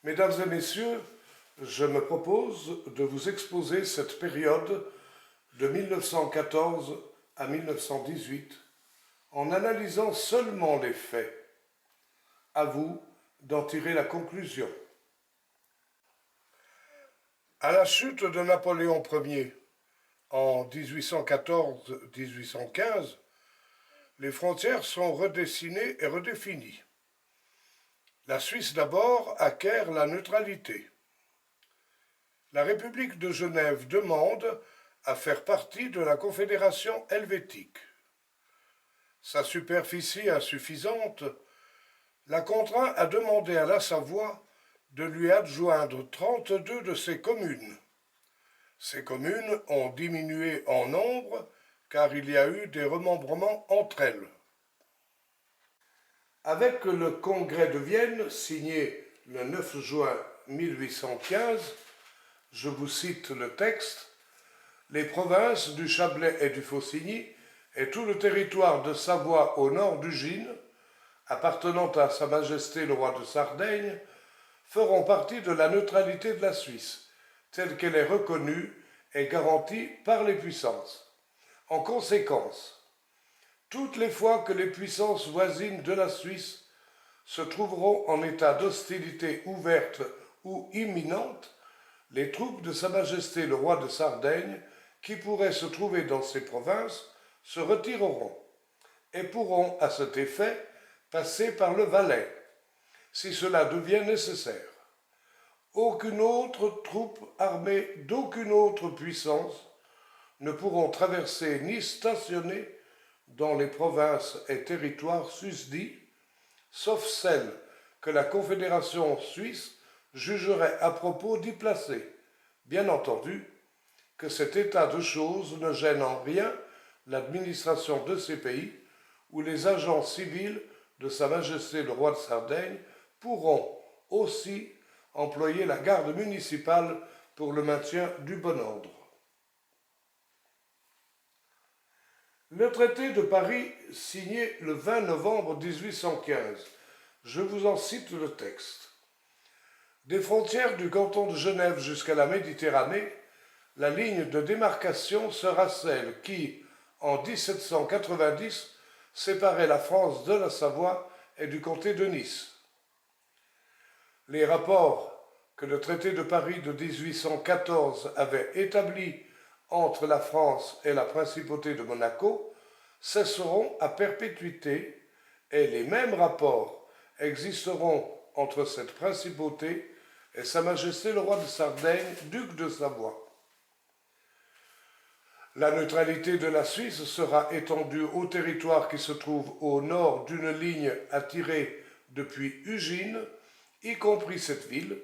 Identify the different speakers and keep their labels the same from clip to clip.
Speaker 1: Mesdames et messieurs, je me propose de vous exposer cette période de 1914 à 1918 en analysant seulement les faits. À vous d'en tirer la conclusion. À la chute de Napoléon Ier en 1814-1815, les frontières sont redessinées et redéfinies. La Suisse d'abord acquiert la neutralité. La République de Genève demande à faire partie de la Confédération helvétique. Sa superficie insuffisante la contraint à demander à la Savoie de lui adjoindre 32 de ses communes. Ces communes ont diminué en nombre car il y a eu des remembrements entre elles. Avec le Congrès de Vienne, signé le 9 juin 1815, je vous cite le texte, « Les provinces du Chablais et du Faucigny et tout le territoire de Savoie au nord du Gine, appartenant à Sa Majesté le roi de Sardaigne, feront partie de la neutralité de la Suisse, telle qu'elle est reconnue et garantie par les puissances. En conséquence, toutes les fois que les puissances voisines de la Suisse se trouveront en état d'hostilité ouverte ou imminente, les troupes de Sa Majesté le roi de Sardaigne, qui pourraient se trouver dans ces provinces, se retireront et pourront, à cet effet, passer par le Valais, si cela devient nécessaire. Aucune autre troupe armée d'aucune autre puissance ne pourront traverser ni stationner dans les provinces et territoires susdits, sauf celles que la Confédération suisse jugerait à propos d'y placer. Bien entendu, que cet état de choses ne gêne en rien l'administration de ces pays où les agents civils de Sa Majesté le roi de Sardaigne pourront aussi employer la garde municipale pour le maintien du bon ordre. Le traité de Paris, signé le 20 novembre 1815, je vous en cite le texte. Des frontières du canton de Genève jusqu'à la Méditerranée, la ligne de démarcation sera celle qui, en 1790, séparait la France de la Savoie et du comté de Nice. Les rapports que le traité de Paris de 1814 avait établis entre la France et la principauté de Monaco cesseront à perpétuité et les mêmes rapports existeront entre cette principauté et Sa Majesté le roi de Sardaigne, duc de Savoie. La neutralité de la Suisse sera étendue au territoire qui se trouve au nord d'une ligne attirée depuis Ugine, y compris cette ville,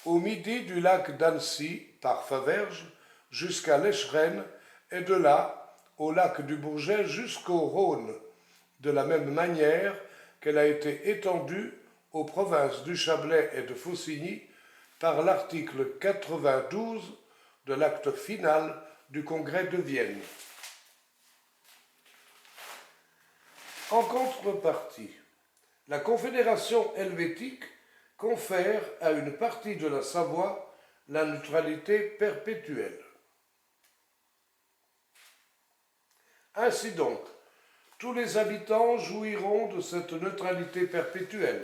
Speaker 1: au midi du lac d'Annecy par Faverges jusqu'à l'Echerenne et de là au lac du Bourget jusqu'au Rhône, de la même manière qu'elle a été étendue aux provinces du Chablais et de Faucigny par l'article 92 de l'acte final du Congrès de Vienne. En contrepartie, la Confédération helvétique confère à une partie de la Savoie la neutralité perpétuelle. Ainsi donc, tous les habitants jouiront de cette neutralité perpétuelle.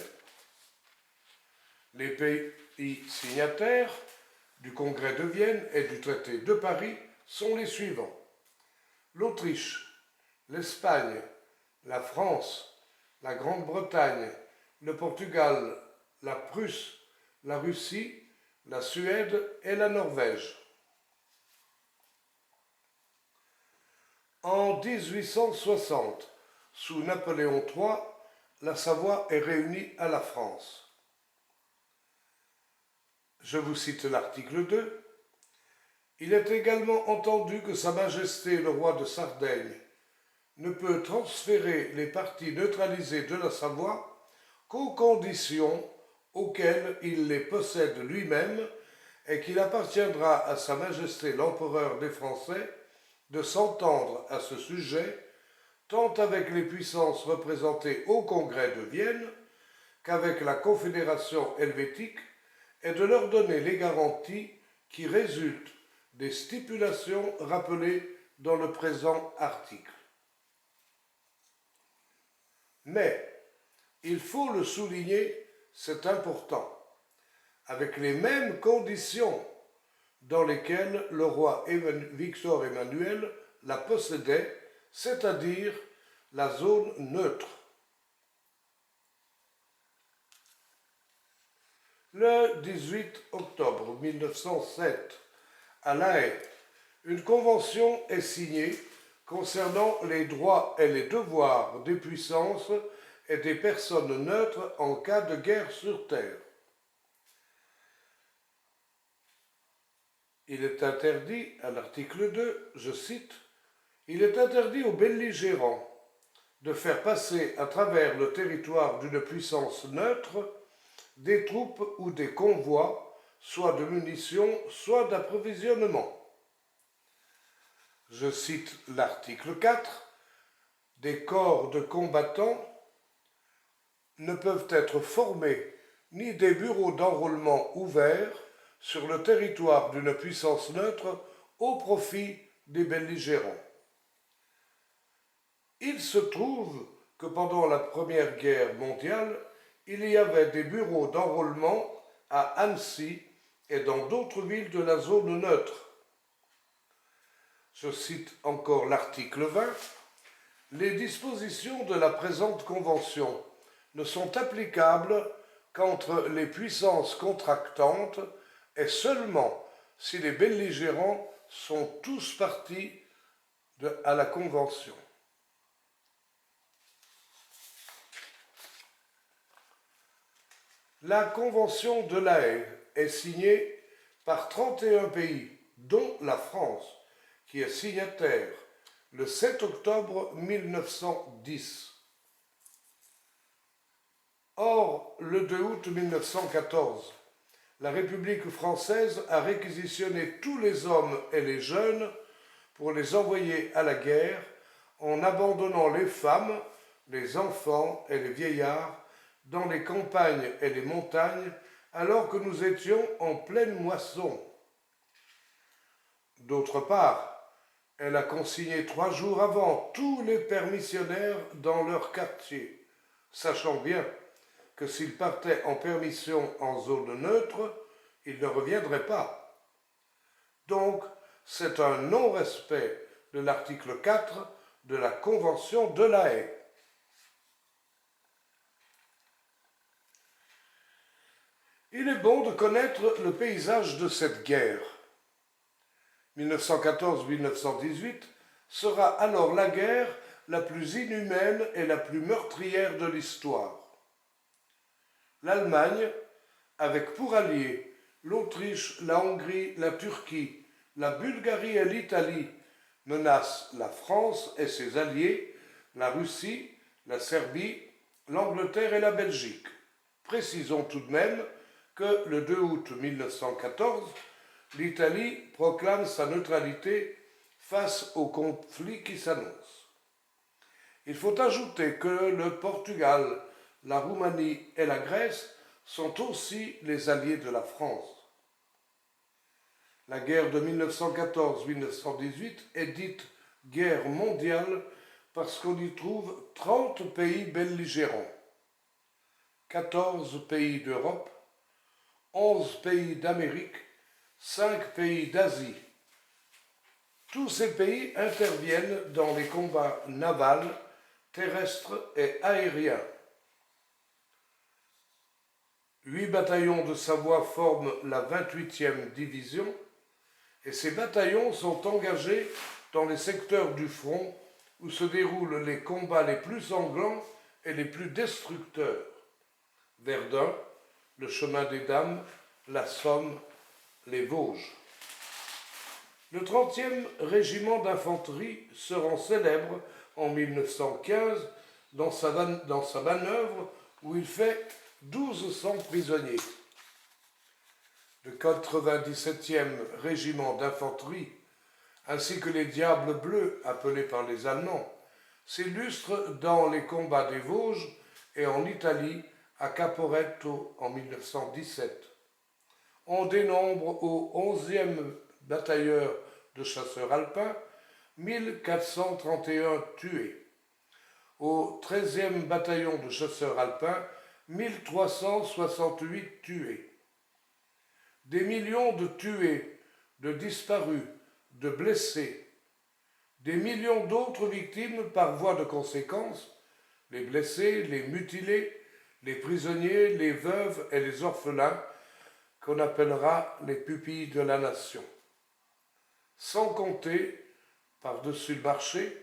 Speaker 1: Les pays signataires du Congrès de Vienne et du traité de Paris sont les suivants. L'Autriche, l'Espagne, la France, la Grande-Bretagne, le Portugal, la Prusse, la Russie, la Suède et la Norvège. En 1860, sous Napoléon III, la Savoie est réunie à la France. Je vous cite l'article 2. Il est également entendu que Sa Majesté le roi de Sardaigne ne peut transférer les parties neutralisées de la Savoie qu'aux conditions auxquelles il les possède lui-même et qu'il appartiendra à Sa Majesté l'Empereur des Français de s'entendre à ce sujet tant avec les puissances représentées au Congrès de Vienne qu'avec la Confédération helvétique est de leur donner les garanties qui résultent des stipulations rappelées dans le présent article. Mais, il faut le souligner, c'est important, avec les mêmes conditions dans lesquelles le roi Victor Emmanuel la possédait, c'est-à-dire la zone neutre. Le 18 octobre 1907, à La Haye, une convention est signée concernant les droits et les devoirs des puissances et des personnes neutres en cas de guerre sur terre. Il est interdit, à l'article 2, je cite, « Il est interdit aux belligérants de faire passer à travers le territoire d'une puissance neutre des troupes ou des convois, soit de munitions, soit d'approvisionnement. » Je cite l'article 4, « Des corps de combattants ne peuvent être formés ni des bureaux d'enrôlement ouverts sur le territoire d'une puissance neutre au profit des belligérants. » Il se trouve que pendant la Première Guerre mondiale, il y avait des bureaux d'enrôlement à Annecy et dans d'autres villes de la zone neutre. Je cite encore l'article 20. « Les dispositions de la présente convention ne sont applicables qu'entre les puissances contractantes et seulement si les belligérants sont tous partis à la convention. » La convention de La Haye est signée par 31 pays, dont la France, qui est signataire le 7 octobre 1910. Or, le 2 août 1914, la République française a réquisitionné tous les hommes et les jeunes pour les envoyer à la guerre en abandonnant les femmes, les enfants et les vieillards dans les campagnes et les montagnes alors que nous étions en pleine moisson. D'autre part, elle a consigné 3 jours avant tous les permissionnaires dans leur quartier, sachant bien que s'ils partaient en permission en zone neutre, ils ne reviendraient pas. Donc, c'est un non-respect de l'article 4 de la Convention de La Haye. Il est bon de connaître le paysage de cette guerre. 1914-1918 sera alors la guerre la plus inhumaine et la plus meurtrière de l'histoire. L'Allemagne, avec pour alliés l'Autriche, la Hongrie, la Turquie, la Bulgarie et l'Italie, menace la France et ses alliés, la Russie, la Serbie, l'Angleterre et la Belgique. Précisons tout de même que le 2 août 1914, l'Italie proclame sa neutralité face au conflit qui s'annonce. Il faut ajouter que le Portugal, la Roumanie et la Grèce sont aussi les alliés de la France. La guerre de 1914-1918 est dite guerre mondiale parce qu'on y trouve 30 pays belligérants, 14 pays d'Europe, 11 pays d'Amérique, 5 pays d'Asie. Tous ces pays interviennent dans les combats navals, terrestres et aériens. 8 bataillons de Savoie forment la 28e division et ces bataillons sont engagés dans les secteurs du front où se déroulent les combats les plus sanglants et les plus destructeurs. Verdun, le chemin des Dames, la Somme, les Vosges. Le 30e régiment d'infanterie se rend célèbre en 1915 dans sa manœuvre où il fait 1200 prisonniers. Le 97e régiment d'infanterie, ainsi que les Diables Bleus appelés par les Allemands, s'illustrent dans les combats des Vosges et en Italie à Caporetto en 1917. On dénombre au 11e batailleur de chasseurs alpins 1431 tués. Au 13e bataillon de chasseurs alpins, 1368 tués. Des millions de tués, de disparus, de blessés, des millions d'autres victimes par voie de conséquence, les blessés, les mutilés, les prisonniers, les veuves et les orphelins, qu'on appellera les pupilles de la nation. Sans compter, par-dessus le marché,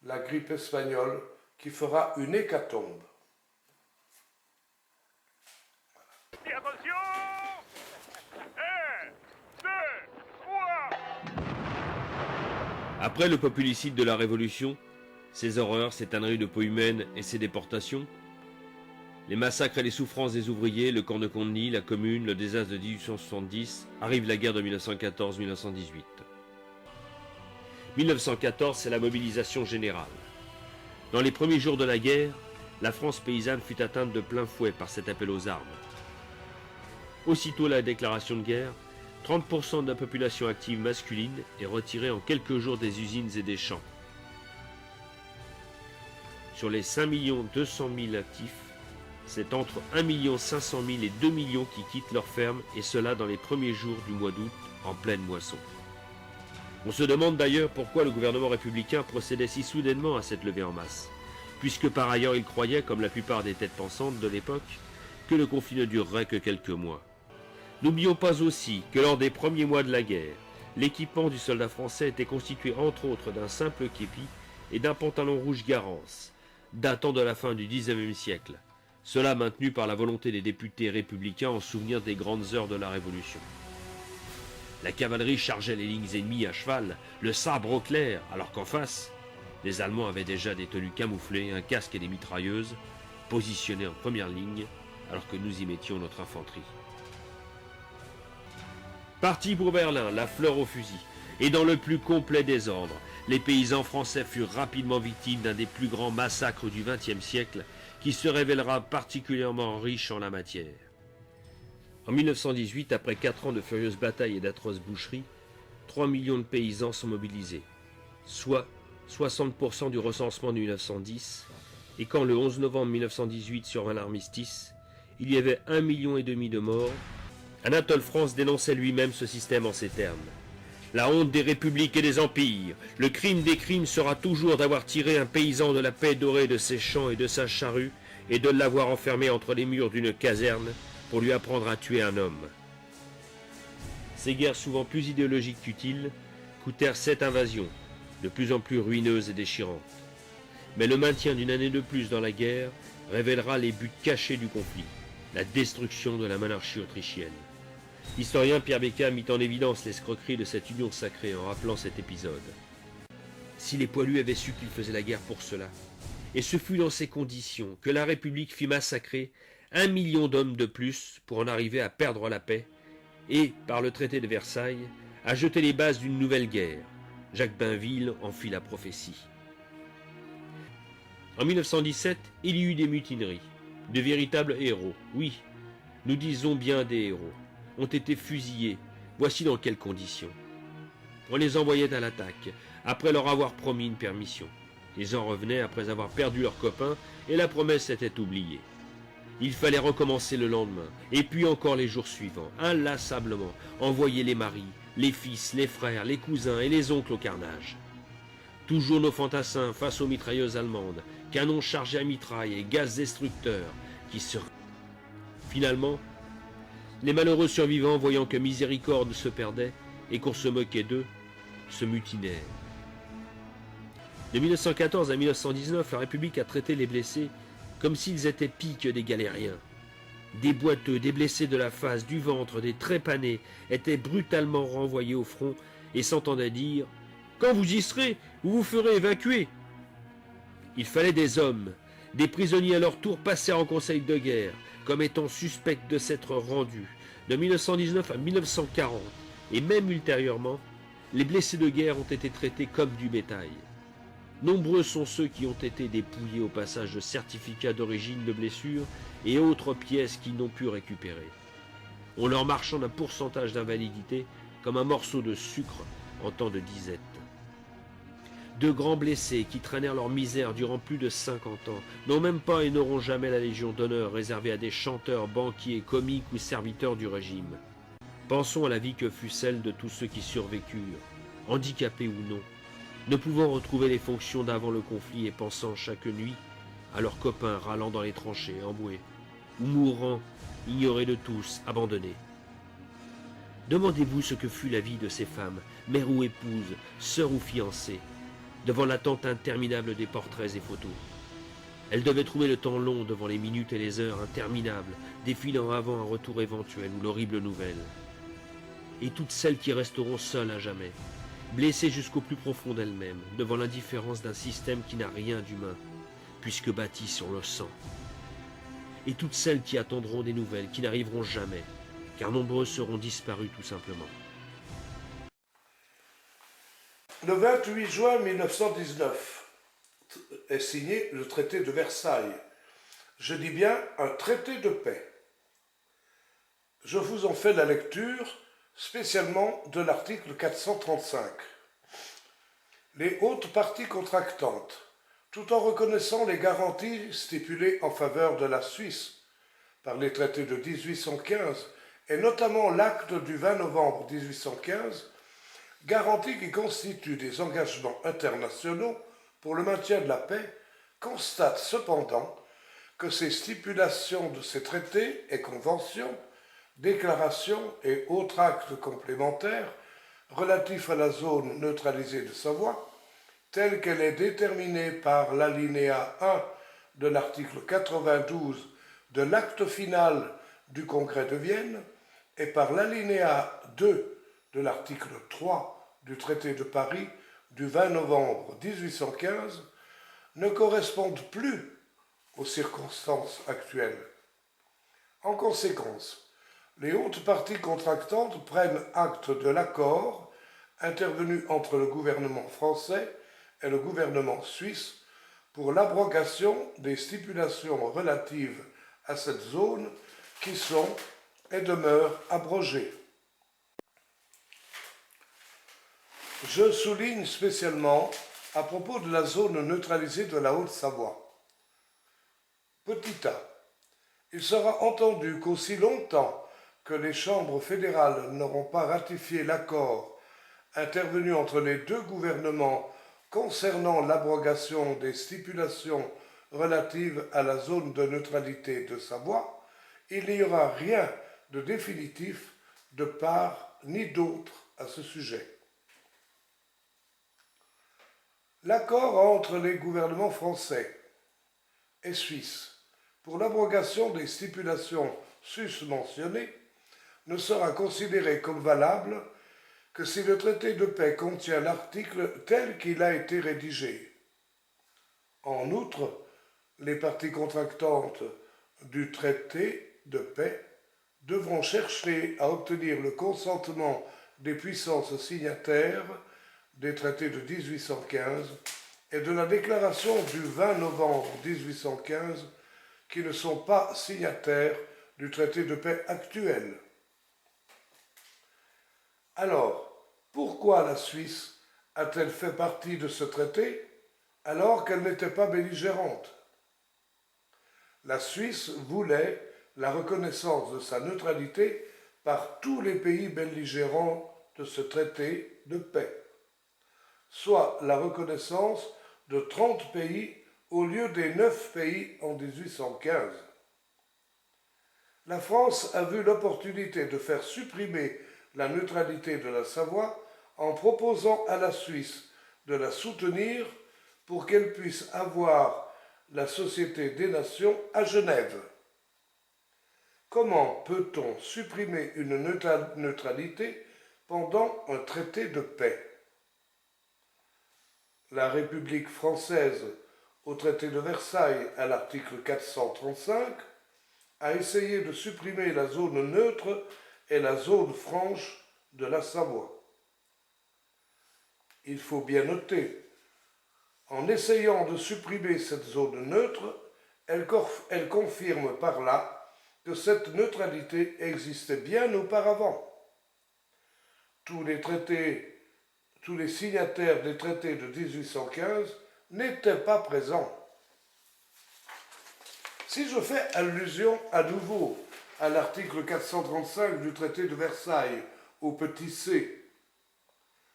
Speaker 1: la grippe espagnole qui fera une hécatombe.
Speaker 2: Et attention 1, 2, 3.
Speaker 3: Après le populicide de la Révolution, ses horreurs, ses tanneries de peau humaine et ses déportations, les massacres et les souffrances des ouvriers, le camp de Contigny, la Commune, le désastre de 1870, arrive la guerre de 1914-1918. 1914, c'est la mobilisation générale. Dans les premiers jours de la guerre, la France paysanne fut atteinte de plein fouet par cet appel aux armes. Aussitôt la déclaration de guerre, 30% de la population active masculine est retirée en quelques jours des usines et des champs. Sur les 5 200 000 actifs, c'est entre 1 500 000 et 2 millions qui quittent leur ferme, et cela dans les premiers jours du mois d'août, en pleine moisson. On se demande d'ailleurs pourquoi le gouvernement républicain procédait si soudainement à cette levée en masse, puisque par ailleurs il croyait, comme la plupart des têtes pensantes de l'époque, que le conflit ne durerait que quelques mois. N'oublions pas aussi que lors des premiers mois de la guerre, l'équipement du soldat français était constitué entre autres d'un simple képi et d'un pantalon rouge Garance, datant de la fin du XIXe siècle, cela maintenu par la volonté des députés républicains en souvenir des grandes heures de la Révolution. La cavalerie chargeait les lignes ennemies à cheval, le sabre au clair, alors qu'en face, les Allemands avaient déjà des tenues camouflées, un casque et des mitrailleuses, positionnés en première ligne, alors que nous y mettions notre infanterie. Parti pour Berlin, la fleur au fusil, et dans le plus complet désordre, les paysans français furent rapidement victimes d'un des plus grands massacres du XXe siècle, qui se révélera particulièrement riche en la matière. En 1918, après 4 ans de furieuses batailles et d'atroces boucheries, 3 millions de paysans sont mobilisés, soit 60% du recensement de 1910, et quand le 11 novembre 1918 survint l'armistice, il y avait 1,5 million de morts. Anatole France dénonçait lui-même ce système en ces termes. La honte des républiques et des empires, le crime des crimes sera toujours d'avoir tiré un paysan de la paix dorée de ses champs et de sa charrue et de l'avoir enfermé entre les murs d'une caserne pour lui apprendre à tuer un homme. Ces guerres souvent plus idéologiques qu'utiles coûtèrent 7 invasions, de plus en plus ruineuses et déchirantes. Mais le maintien d'une année de plus dans la guerre révélera les buts cachés du conflit, la destruction de la monarchie autrichienne. L'historien Pierre Bécquat mit en évidence l'escroquerie de cette union sacrée en rappelant cet épisode. Si les poilus avaient su qu'ils faisaient la guerre pour cela, et ce fut dans ces conditions que la République fit massacrer 1 million d'hommes de plus pour en arriver à perdre la paix et, par le traité de Versailles, à jeter les bases d'une nouvelle guerre. Jacques Bainville en fit la prophétie. En 1917, il y eut des mutineries, de véritables héros, oui, nous disons bien des héros, ont été fusillés. Voici dans quelles conditions. On les envoyait à l'attaque, après leur avoir promis une permission. Ils en revenaient après avoir perdu leurs copains, et la promesse était oubliée. Il fallait recommencer le lendemain, et puis encore les jours suivants, inlassablement, envoyer les maris, les fils, les frères, les cousins et les oncles au carnage. Toujours nos fantassins face aux mitrailleuses allemandes, canons chargés à mitraille et gaz destructeurs, qui se... Finalement, les malheureux survivants, voyant que miséricorde se perdait et qu'on se moquait d'eux, se mutinèrent. De 1914 à 1919, la République a traité les blessés comme s'ils étaient pis que des galériens. Des boiteux, des blessés de la face, du ventre, des trépanés étaient brutalement renvoyés au front et s'entendaient dire « Quand vous y serez, vous vous ferez évacuer !» Il fallait des hommes. Des prisonniers à leur tour passèrent en conseil de guerre, comme étant suspects de s'être rendus. De 1919 à 1940, et même ultérieurement, les blessés de guerre ont été traités comme du bétail. Nombreux sont ceux qui ont été dépouillés au passage de certificats d'origine de blessures et autres pièces qu'ils n'ont pu récupérer. on leur marchande un pourcentage d'invalidité comme un morceau de sucre en temps de disette. De grands blessés qui traînèrent leur misère durant plus de 50 ans n'ont même pas et n'auront jamais la Légion d'honneur réservée à des chanteurs, banquiers, comiques ou serviteurs du régime. Pensons à la vie que fut celle de tous ceux qui survécurent, handicapés ou non, ne pouvant retrouver les fonctions d'avant le conflit et pensant chaque nuit à leurs copains râlant dans les tranchées, emboués, ou mourant, ignorés de tous, abandonnés. Demandez-vous ce que fut la vie de ces femmes, mères ou épouses, sœurs ou fiancées, devant l'attente interminable des portraits et photos. Elles devaient trouver le temps long devant les minutes et les heures interminables, défilant avant un retour éventuel ou l'horrible nouvelle. Et toutes celles qui resteront seules à jamais, blessées jusqu'au plus profond d'elles-mêmes, devant l'indifférence d'un système qui n'a rien d'humain, puisque bâti sur le sang. Et toutes celles qui attendront des nouvelles, qui n'arriveront jamais, car nombreux seront disparus tout simplement.
Speaker 1: Le 28 juin 1919 est signé le traité de Versailles. Je dis bien un traité de paix. Je vous en fais la lecture spécialement de l'article 435. Les hautes parties contractantes, tout en reconnaissant les garanties stipulées en faveur de la Suisse par les traités de 1815 et notamment l'acte du 20 novembre 1815, garanties qui constituent des engagements internationaux pour le maintien de la paix, constatent cependant que ces stipulations de ces traités et conventions, déclarations et autres actes complémentaires relatifs à la zone neutralisée de Savoie, telle qu'elle est déterminée par l'alinéa 1 de l'article 92 de l'acte final du Congrès de Vienne et par l'alinéa 2 de l'article 3 du traité de Paris du 20 novembre 1815, ne correspondent plus aux circonstances actuelles. En conséquence, les hautes parties contractantes prennent acte de l'accord intervenu entre le gouvernement français et le gouvernement suisse pour l'abrogation des stipulations relatives à cette zone qui sont et demeurent abrogées. Je souligne spécialement à propos de la zone neutralisée de la Haute-Savoie. Petit a, il sera entendu qu'aussi longtemps que les chambres fédérales n'auront pas ratifié l'accord intervenu entre les deux gouvernements concernant l'abrogation des stipulations relatives à la zone de neutralité de Savoie, il n'y aura rien de définitif de part ni d'autre à ce sujet. L'accord entre les gouvernements français et suisse pour l'abrogation des stipulations susmentionnées ne sera considéré comme valable que si le traité de paix contient l'article tel qu'il a été rédigé. En outre, les parties contractantes du traité de paix devront chercher à obtenir le consentement des puissances signataires des traités de 1815 et de la déclaration du 20 novembre 1815 qui ne sont pas signataires du traité de paix actuel. Alors, pourquoi la Suisse a-t-elle fait partie de ce traité alors qu'elle n'était pas belligérante? La Suisse voulait la reconnaissance de sa neutralité par tous les pays belligérants de ce traité de paix, soit la reconnaissance de 30 pays au lieu des 9 pays en 1815. La France a vu l'opportunité de faire supprimer la neutralité de la Savoie en proposant à la Suisse de la soutenir pour qu'elle puisse avoir la Société des Nations à Genève. Comment peut-on supprimer une neutralité pendant un traité de paix? La République française, au traité de Versailles à l'article 435, a essayé de supprimer la zone neutre et la zone franche de la Savoie. Il faut bien noter, en essayant de supprimer cette zone neutre, elle confirme par là que cette neutralité existait bien auparavant. Tous les signataires des traités de 1815 n'étaient pas présents. Si je fais allusion à nouveau à l'article 435 du traité de Versailles, au petit c,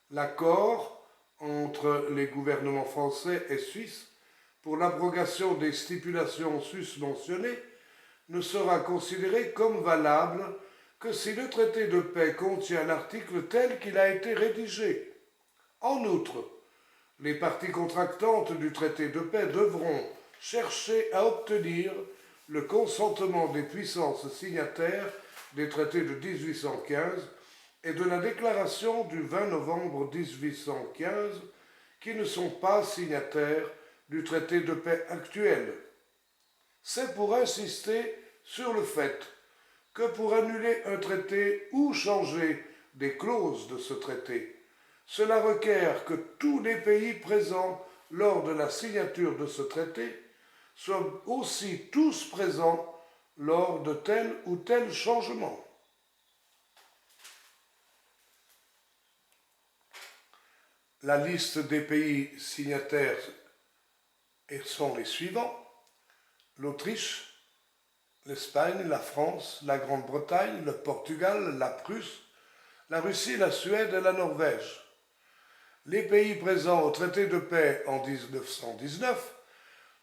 Speaker 1: l'accord entre les gouvernements français et suisses pour l'abrogation des stipulations susmentionnées ne sera considéré comme valable que si le traité de paix contient l'article tel qu'il a été rédigé. En outre, les parties contractantes du traité de paix devront chercher à obtenir le consentement des puissances signataires des traités de 1815 et de la déclaration du 20 novembre 1815 qui ne sont pas signataires du traité de paix actuel. C'est pour insister sur le fait que pour annuler un traité ou changer des clauses de ce traité, cela requiert que tous les pays présents lors de la signature de ce traité soient aussi tous présents lors de tel ou tel changement. La liste des pays signataires sont les suivants: l'Autriche, l'Espagne, la France, la Grande-Bretagne, le Portugal, la Prusse, la Russie, la Suède et la Norvège. Les pays présents au traité de paix en 1919,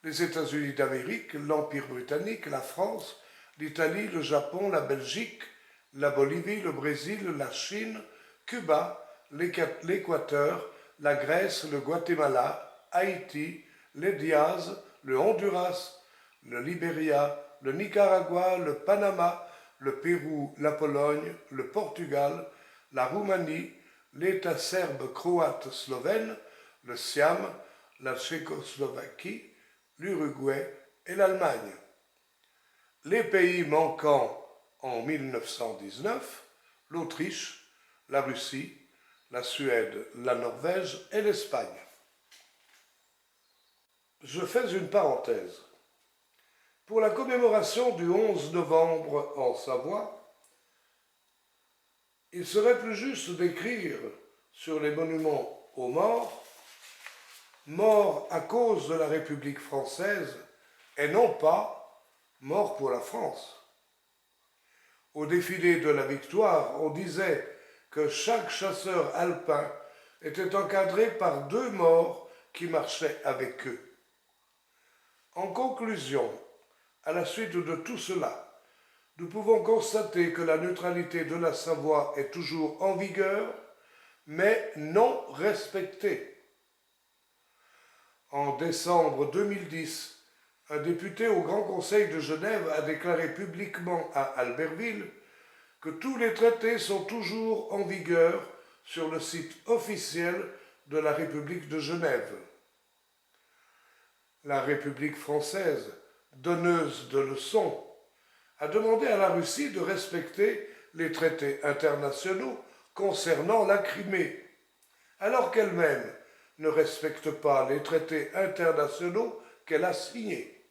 Speaker 1: les États-Unis d'Amérique, l'Empire britannique, la France, l'Italie, le Japon, la Belgique, la Bolivie, le Brésil, la Chine, Cuba, l'Équateur, la Grèce, le Guatemala, Haïti, les Diaz, le Honduras, le Libéria, le Nicaragua, le Panama, le Pérou, la Pologne, le Portugal, la Roumanie, l'État serbe, croate, slovène, le Siam, la Tchécoslovaquie, l'Uruguay et l'Allemagne. Les pays manquants en 1919, l'Autriche, la Russie, la Suède, la Norvège et l'Espagne. Je fais une parenthèse. Pour la commémoration du 11 novembre en Savoie, il serait plus juste d'écrire sur les monuments aux morts « Morts à cause de la République française » et non pas « Morts pour la France ». Au défilé de la victoire, on disait que chaque chasseur alpin était encadré par 2 morts qui marchaient avec eux. En conclusion, à la suite de tout cela, nous pouvons constater que la neutralité de la Savoie est toujours en vigueur, mais non respectée. En décembre 2010, un député au Grand Conseil de Genève a déclaré publiquement à Albertville que tous les traités sont toujours en vigueur sur le site officiel de la République de Genève. La République française, donneuse de leçons, a demandé à la Russie de respecter les traités internationaux concernant la Crimée, alors qu'elle-même ne respecte pas les traités internationaux qu'elle a signés.